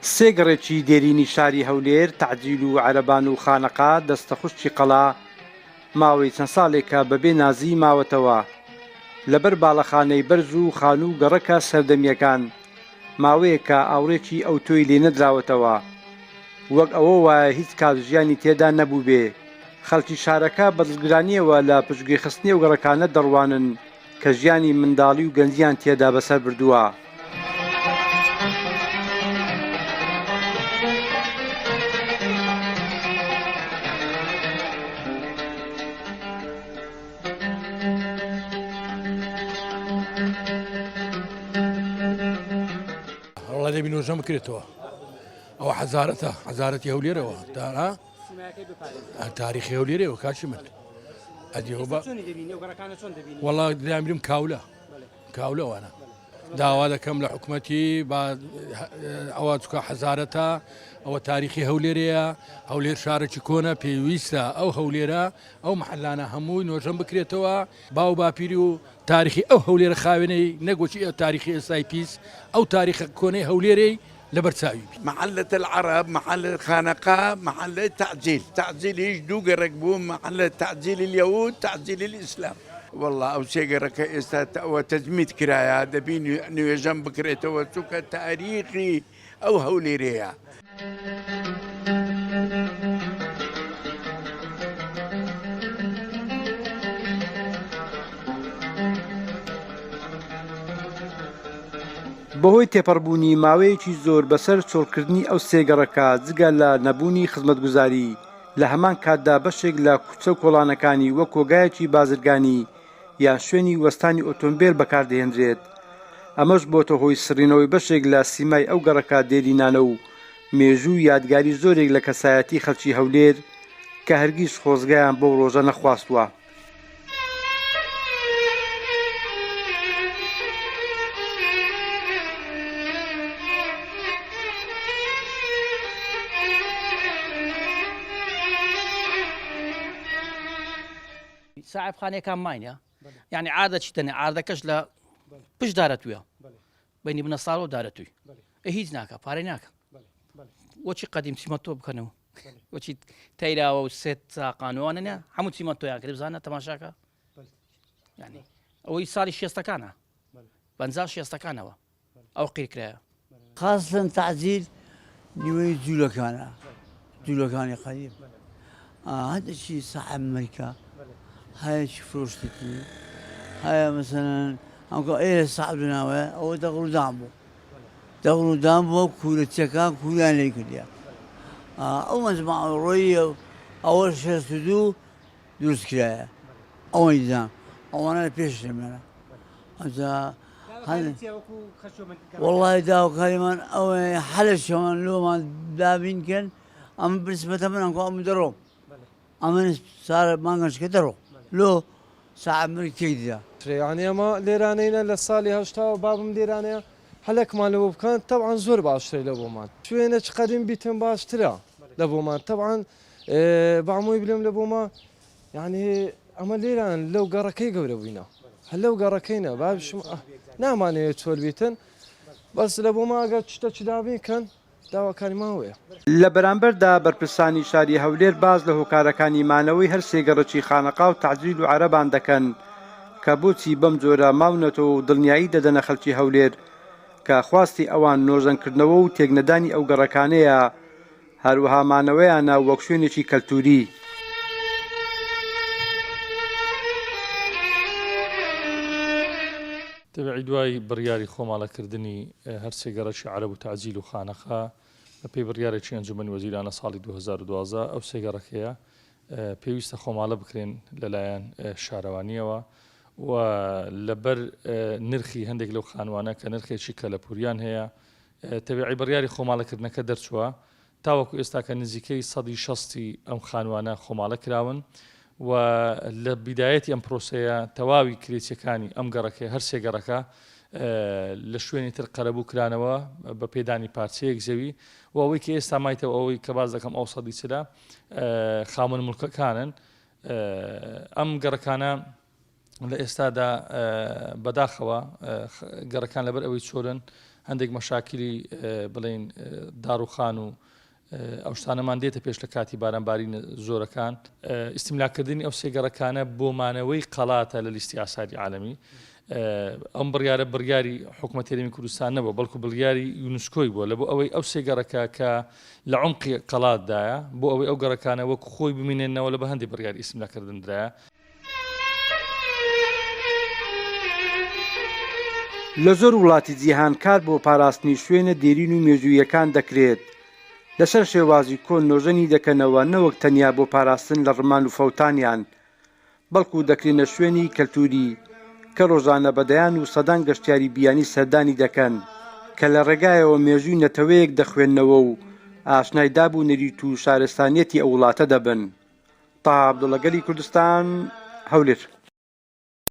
سێ گەڕێکی دێرینی شاری هەولێر تەعجیل و عەرەبان و خانەقا دەستەخوشتی قەڵا ماوەی چەند ساڵێکە بەبێ نازی ماوەتەوە لەبەر باڵەخانەی بەرز و خان و گەڕەکە سەردەمیەکان ماوەیەکە ئاوڕێکی ئەو تۆی لێ نەدراوەتەوە وەک ئەوە وایە هیچ کات ژیانی تێدا نەبوو بێ خەڵکی شارەکە بەدڵگرانیەوە لە پشتگوێخستنی ئەو گەڕەکانە دەڕوانن کە ژیانی منداڵی و گەنجیان تێدا بەسەر بردووە. والله دەبی نۆژەم بکرێتەوە ئەوە حەزارەتی هەولێرەوە تاریخی هەولێرەوە کاچی من وەڵا دامرم کاولەوانە داوا دەکەم لە حکوومەتی ئەوە چکە حەزارەتە ئەوە تاریخی هەولێرەیە هەولێر شارێکی کۆنە پێویستە ئەو هەولێرە ئەو محلانە هەمووی نۆژەم بکرێتەوە باو باپیری و تاریخی ئەو هەولێرە خاوێنەی نەگۆچی تاریخی ئێستای پیس ئەو تاریخ کۆنەی هەولێرەی لبرتاوي محلة العرب محل خانقاه محل تعجيل هيش دوغرك بوم محل تعجيل اليهود تعجيل الإسلام والله أو سيجرك إستات وتزميت كرايا دبين نيجم بكريته وسكة تاريخي أو هوليريا بەهۆی تێپەڕبوونی ماوەیەکی زۆر بەسەر چۆڵکردنی ئەو سێگەڕەکە جگە لە نەبوونی خزمەتگوزاری لە هەمان کاتدا بەشێک لە کوچە و کۆڵانەکانی وەک کۆگایەکی بازرگانی یان شوێنی وەستانی ئۆتۆمبیل بەکاردەهێنرێت ئەمەش بۆتە هۆی سڕینەوەی بەشێک لە سیمای ئەو گەڕەکە دێرینانە و مێژوو یادگاری زۆرێک لە کەسایەتی خەڵکی هەولێر کە هەرگیز خۆزگایان بەو ڕۆژە نەخواستووە. صاحب خانه كان ماينه يعني عاده شتني عاده كشلا بش دارتويا بيني بن الصالو دارتوي هيز ناكا فاريناكا وشي قديم سيمتو بكنو وشي تيرا وست قانوننا حمود سيمتو يا كريم زانا تماشاكا يعني او يصالي شيستكانا بنزال شيستكانا او قيركرا خاصة تعزيل نوي زولكان قديم هذا الشيء صح أمريكا هاي فروشتني هاي مثلا أنكو إيه صعب لنا أو دغرو دامبو كل تكان كلان ليكليا أو مجمع روي أول شيء تدو دوس كلايا أو إذا أو أنا بيش لمنا هذا والله داو كلمة أو حلش من لو ما دابين كان أما بالنسبة من أنكو أم درو أما صار ما كانش كدرو لو صعب مركيدة يعني أما ليرانينا للصالي هشتا وبابم ليرانيا هلك ما لو كان طبعا زور باشتري لبومان شوينة قديم بيتم باشتري لبومان طبعا بعمو يبلم لبوما يعني أما ليران لو قركي قبل هل لو قركينا باب شو نعم أنا يتول بيتن بس لبوما قد تشتغل كان داوا کاریماوەیە لە بەرامبەردا بەرپرسانی شاری هەولێر باز لە هۆکارەکانی مانەوەی هەر سێگەڕەکی خانەقا و تەعجیل و عەرەبان دەکەن کە بۆچی بەم جۆرە ماونەتەوە و دڵنیایی دەدەنە خەڵکی هەولێر کە خواستی ئەوان نۆژەنکردنەوە و تێکنەدانی ئەو گەڕەکانەیە هەروەها مانەوەیانە وەک شوێنێکی کەلتوری. تبعی دوای بڕیاری خۆماڵەکردنی هەر سێگەڕەکی عەرەب و تەعجیل و خانەقا بەپێی بڕیارێکی ئەنجومەنی وەزیرانە ساڵی 2012 ئەو سێگەڕەکەیە پێویستە خۆماڵە بکرێن لەلایەن شارەوانیەوە و لەبەر نرخی هەندێک لەو خانوانە کە نرخێکی کەلەپوریان هەیە تەبیعی بڕیاری خۆماڵەکردنەکە دەرچووە تاوەکو ئێستا کە نزیکەی 160 ئەم خانوانە خۆماڵە کراون و لە بیدایەتی ئەم پرۆسەیە تەواوی کرێچەکانی ئەم گەڕەکە هەر سێگەڕەکە لە شوێنی تر قەرەبوو کرانەوە بە پێدانی پارچەیەک زەوی و ئەوەی کە ئێستا مایتەوە ئەوەی کە باز دەکەم ئەو سەدی چرا خاوەن مڵکەکانن ئەم گەڕەکانە لە ئێستادا بەداخەوە گەڕەکان لەبەر ئەوەی چۆرن هەندێک مەشاکلی بڵێن داڕوخان و ئەو شتانەمان دێتە پێش لە کاتی بارانبارین زۆرەکان ئیستیملاکردنی ئەو سێگەڕەکانە بۆمانەوەی قەڵاتە لە لیستی ئاساری عالەمی ئەم بڕیارە بڕیاری حکوومەتی هەرێمی کوردستان نەبوو بەڵکو بڕیاری یونسکۆی بووە لە بۆ ئەوەی ئەو سێگەڕەکە کە لە عمقی قەڵاتدایە بۆ ئەوەی ئەو گەڕەکانە وەکو خۆی بمینێنەوە لە بە هەندێک بڕیاری ئیستیملاکردنرایە. لە زۆر وڵاتی جیهان کار بۆ پاراستنی شوێنە دێرین و مێژوویەکان دەکرێت لەسەر شێوازی کۆن نۆژەنی دەکەنەوە نەوەک تەنیا بۆ پاراستن لە ڕمان و فەوتانیان بەڵکو دەکرێنە شوێنی کەلتوری کە ڕۆژانە بەدەیان و سەدان گەشتیاری بیانی سەردانی دەکەن کە لە ڕێگایەوە مێژووی نەتەوەیەک دەخوێندنەوە و ئاشنای دابوو نەریت و شارستانیەتی ئەو وڵاتە دەبن. تا عەبدوڵڵا گەلی کوردستان هەولێر.